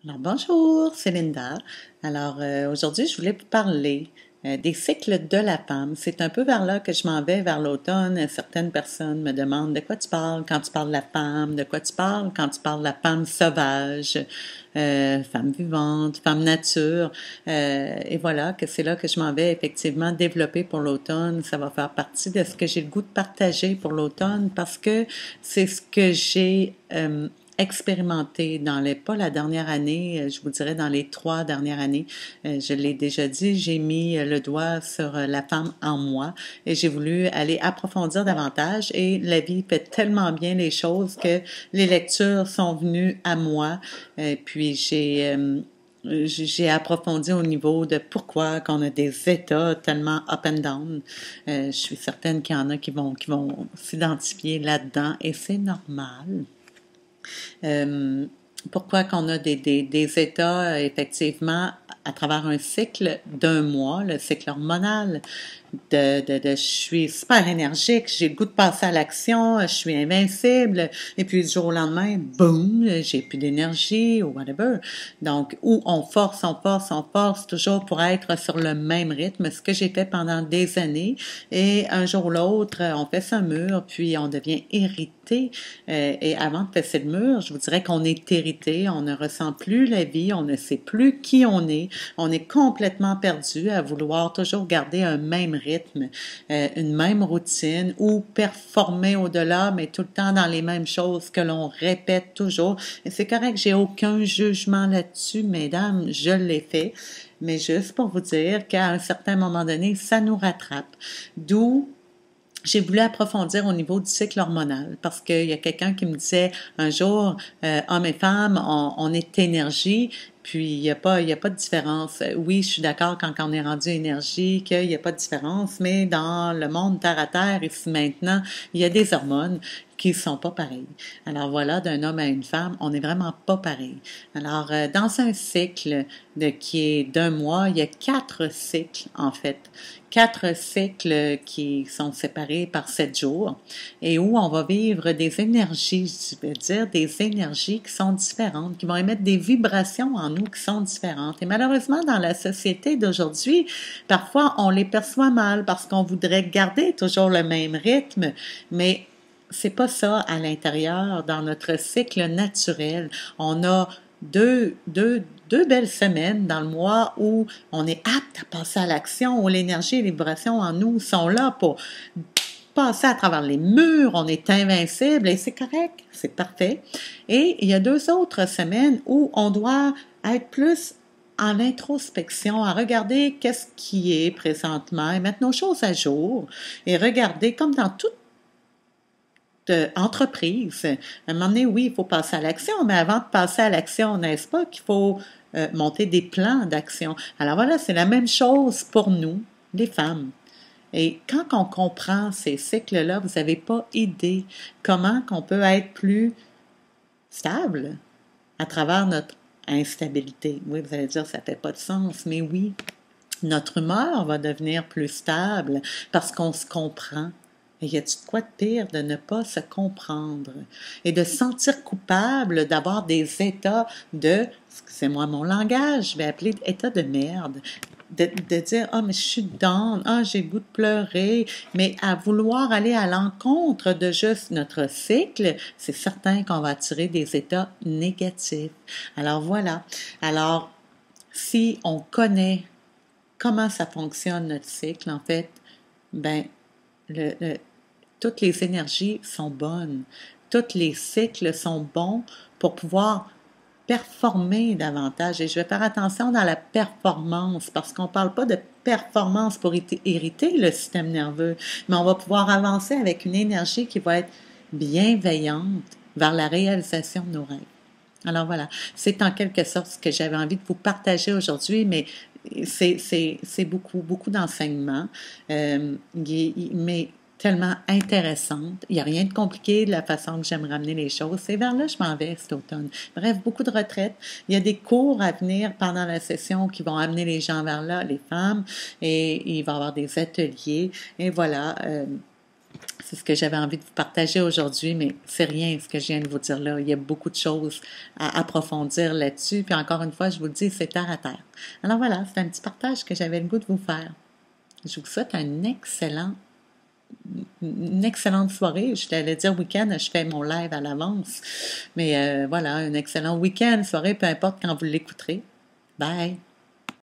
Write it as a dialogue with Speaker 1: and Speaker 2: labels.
Speaker 1: Alors bonjour, c'est Linda. Aujourd'hui, je voulais vous parler des cycles de la femme. C'est un peu vers là que je m'en vais, vers l'automne. Certaines personnes me demandent de quoi tu parles quand tu parles de la femme, de quoi tu parles quand tu parles de la femme sauvage, femme vivante, femme nature. Et voilà, que c'est là que je m'en vais effectivement développer pour l'automne. Ça va faire partie de ce que j'ai le goût de partager pour l'automne parce que c'est ce que j'ai expérimenté dans pas la dernière année, je vous dirais dans les 3 dernières années. Je l'ai déjà dit, j'ai mis le doigt sur la femme en moi et j'ai voulu aller approfondir davantage et la vie fait tellement bien les choses que les lectures sont venues à moi. Puis j'ai approfondi au niveau de pourquoi qu'on a des états tellement up and down. Je suis certaine qu'il y en a qui vont s'identifier là-dedans et c'est normal. Euh, Pourquoi qu'on a des états, effectivement, à travers un cycle d'un mois, le cycle hormonal, je suis super énergique, j'ai le goût de passer à l'action, je suis invincible, et puis du jour au lendemain, boum, j'ai plus d'énergie, ou whatever. Donc, où on force, toujours pour être sur le même rythme, ce que j'ai fait pendant des années, et un jour ou l'autre, on fait un mur, puis on devient irrité, et avant de passer le mur, je vous dirais qu'on est irrité, on ne ressent plus la vie, on ne sait plus qui on est complètement perdu à vouloir toujours garder un même rythme, une même routine ou performer au-delà, mais tout le temps dans les mêmes choses que l'on répète toujours. Et c'est correct, j'ai aucun jugement là-dessus, mesdames, je l'ai fait, mais juste pour vous dire qu'à un certain moment donné, ça nous rattrape. D'où j'ai voulu approfondir au niveau du cycle hormonal parce qu'il y a quelqu'un qui me disait un jour, hommes et femmes, on est énergie, puis il y a pas de différence. Oui, je suis d'accord quand on est rendu énergie, qu'il n'y a pas de différence, mais dans le monde terre à terre, ici maintenant, il y a des hormones qui sont pas pareilles. Alors voilà, d'un homme à une femme, on n'est vraiment pas pareil. Alors, dans un cycle qui est d'un mois, il y a 4 cycles, en fait. 4 cycles qui sont séparés par 7 jours et où on va vivre des énergies, je veux dire, des énergies qui sont différentes, qui vont émettre des vibrations en nous qui sont différentes. Et malheureusement, dans la société d'aujourd'hui, parfois, on les perçoit mal parce qu'on voudrait garder toujours le même rythme, mais c'est pas ça à l'intérieur, dans notre cycle naturel. On a deux belles semaines dans le mois où on est apte à passer à l'action, où l'énergie et les vibrations en nous sont là pour passer à travers les murs, on est invincible et c'est correct, c'est parfait. Et il y a 2 autres semaines où on doit être plus en introspection, à regarder qu'est-ce qui est présentement et mettre nos choses à jour et regarder comme dans toute entreprise. À un moment donné, oui, il faut passer à l'action, mais avant de passer à l'action, n'est-ce pas qu'il faut monter des plans d'action? Alors voilà, c'est la même chose pour nous, les femmes. Et quand on comprend ces cycles-là, vous n'avez pas idée comment qu'on peut être plus stable à travers notre instabilité. Oui, vous allez dire, ça fait pas de sens, mais oui, notre humeur va devenir plus stable parce qu'on se comprend. Et y a-t-il de quoi de pire de ne pas se comprendre et de se sentir coupable d'avoir des états excusez-moi mon langage, je vais appeler état de merde, de dire mais je suis down, j'ai le goût de pleurer, mais à vouloir aller à l'encontre de juste notre cycle, c'est certain qu'on va attirer des états négatifs. Alors voilà. Alors, si on connaît comment ça fonctionne notre cycle, en fait, ben toutes les énergies sont bonnes, tous les cycles sont bons pour pouvoir performer davantage. Et je vais faire attention dans la performance, parce qu'on ne parle pas de performance pour irriter le système nerveux, mais on va pouvoir avancer avec une énergie qui va être bienveillante vers la réalisation de nos rêves. Alors voilà, c'est en quelque sorte ce que j'avais envie de vous partager aujourd'hui, mais c'est beaucoup, beaucoup d'enseignements, mais tellement intéressante. Il n'y a rien de compliqué de la façon que j'aime ramener les choses. C'est vers là que je m'en vais cet automne. Bref, beaucoup de retraites. Il y a des cours à venir pendant la session qui vont amener les gens vers là, les femmes, et il va y avoir des ateliers. Et voilà, C'est ce que j'avais envie de vous partager aujourd'hui, mais c'est rien ce que je viens de vous dire là. Il y a beaucoup de choses à approfondir là-dessus. Puis encore une fois, je vous le dis, c'est terre à terre. Alors voilà, c'est un petit partage que j'avais le goût de vous faire. Je vous souhaite une excellente soirée. Je t'allais dire week-end, je fais mon live à l'avance. Mais voilà, un excellent week-end, soirée, peu importe quand vous l'écouterez. Bye!